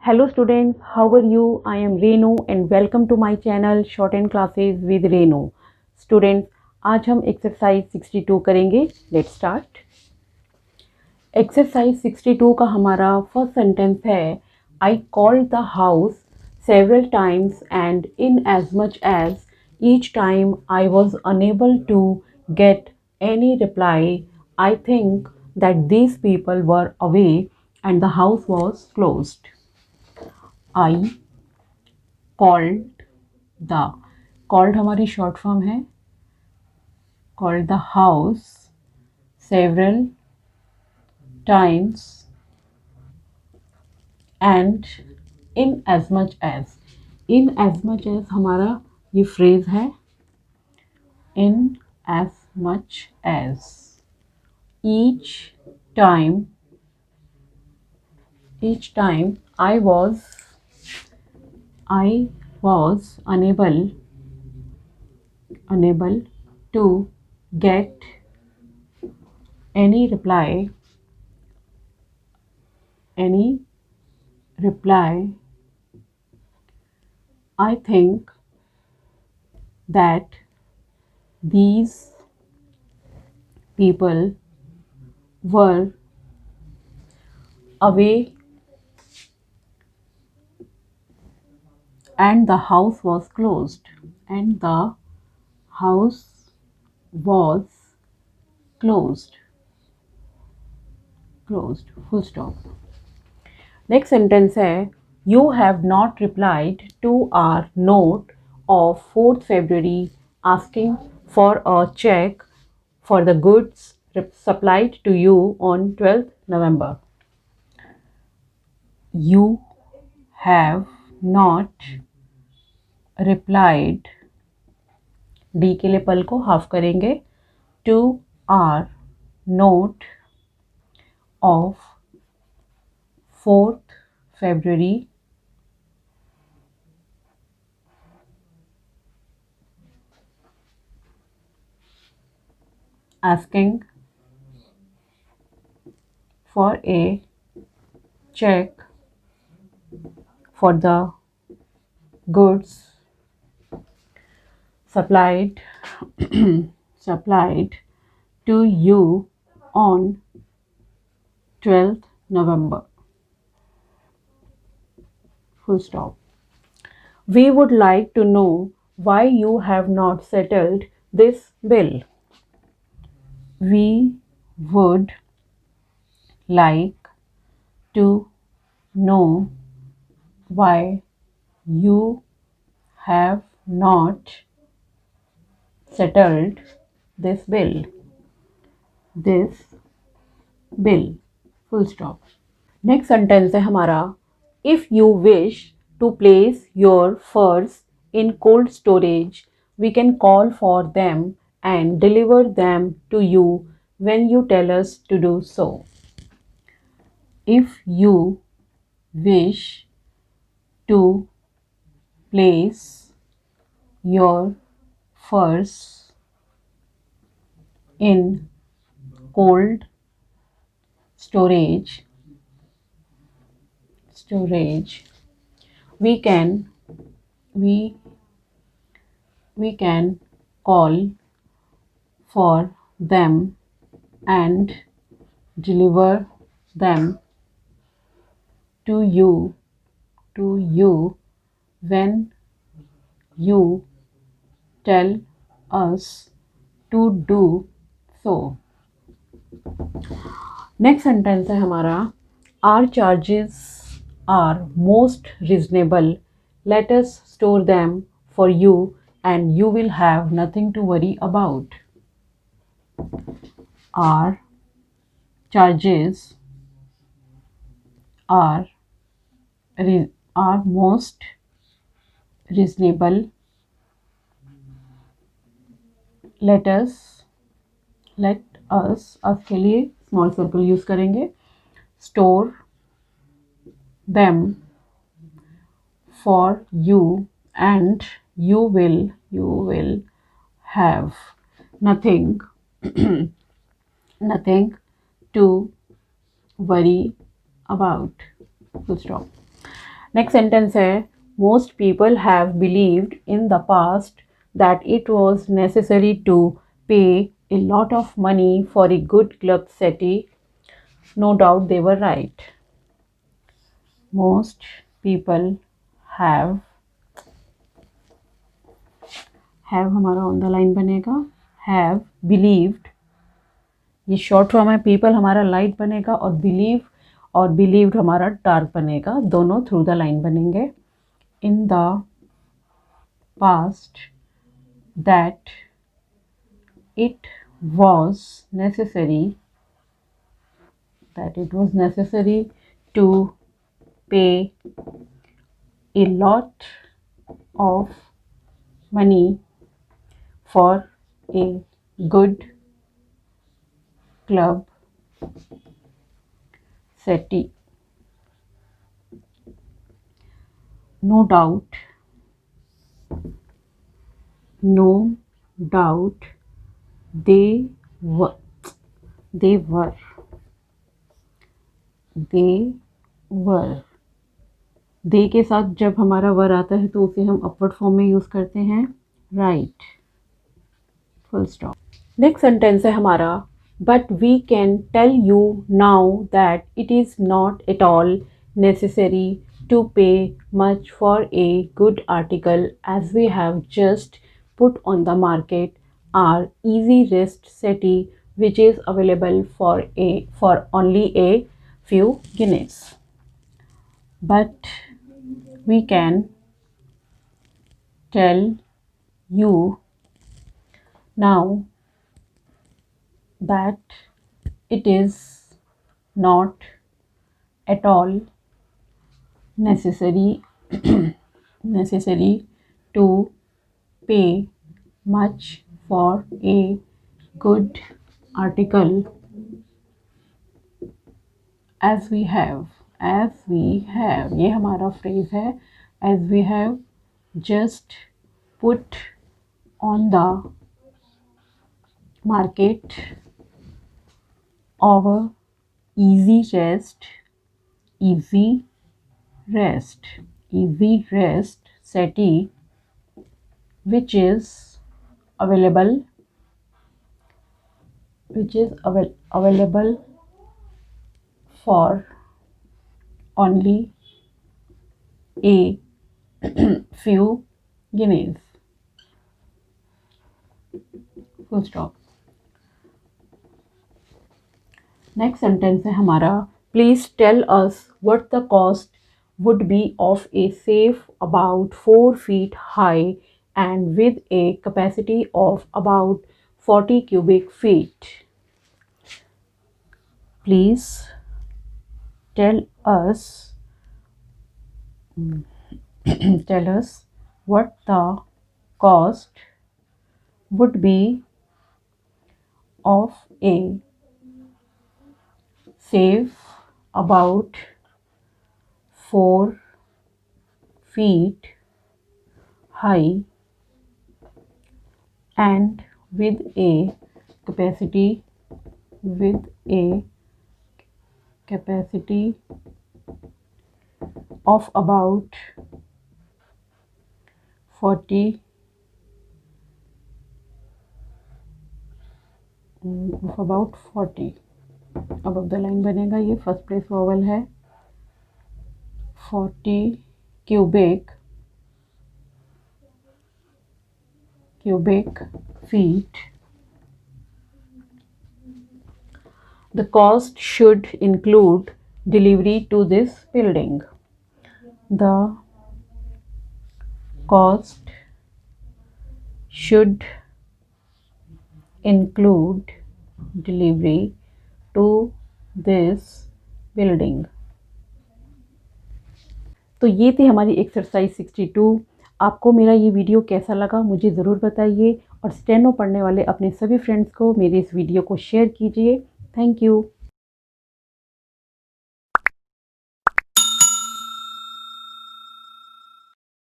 Hello students, how are you? I am Renu and welcome to my channel Short and Classes with Renu. Students, आज हम exercise 62 करेंगे. Let's start. Exercise 62 का हमारा first sentence है I called the house several times and in as much as each time I was unable to get any reply. I think that these people were away and the house was closed. I called the called हमारी short form है called the house several times and in as much as हमारा ये phrase है in as much as each time I was unable to get any reply. I think that these people were away and the house was closed. Closed. Full stop. Next sentence है You have not replied to our note of 4th February asking for a check for the goods supplied to you on 12th November. You have not replied D के लिए पल को half करेंगे to our note of 4th February asking for a check for the goods supplied to you on 12th November. Full stop. We would like to know why you have not settled this bill. We would like to know why you have not settled this bill. Full stop. Next sentence है हमारा If you wish to place your furs in cold storage, we can call for them and deliver them to you when you tell us to do so. If you wish to place your furs in cold storage, we can call for them and deliver them to you when you tell us to do so. Next sentence है हमारा Our charges are most reasonable. Let us store them for you and you will have nothing to worry about. Our charges are most reasonable. Let us के लिए small circle use करेंगे. Store them for you and you will have nothing to worry about. Full stop. Next sentence है most people have believed in the past that it was necessary to pay a lot of money for a good club settee. No doubt they were right. Most people have हमारा on the line बनेगा, have believed, ये short form है, people हमारा light बनेगा और believe और believed हमारा dark बनेगा, दोनों थ्रू द लाइन बनेंगे। इन the past that it was necessary to pay a lot of money for a good club settee. No doubt they were दे के साथ जब हमारा वर आता है तो उसे हम अपवर्ड फॉर्म में यूज़ करते हैं, right, full stop. Next sentence है हमारा but we can tell you now that it is not at all necessary to pay much for a good article as we have just put on the market our easy rest settee which is available for only a few guineas. But we can tell you now that it is not at all necessary to pay much for a good article as we have ये हमारा phrase है, as we have just put on the market our easy rest settee which is available for only a few guineas. Full stop. Next sentence है हमारा please tell us what the cost would be of a safe about 4 feet high and with a capacity of about 40 cubic feet. Please tell us what the cost would be of a safe about 4 feet high and with a capacity of about 40 अब the line बनेगा, ये first place vowel है, 40 cubic feet. The cost should include delivery to this building. The cost should include delivery to this building. तो ये थी हमारी exercise 62। आपको मेरा ये वीडियो कैसा लगा मुझे ज़रूर बताइए और स्टेनो पढ़ने वाले अपने सभी फ्रेंड्स को मेरे इस वीडियो को शेयर कीजिए। Thank you.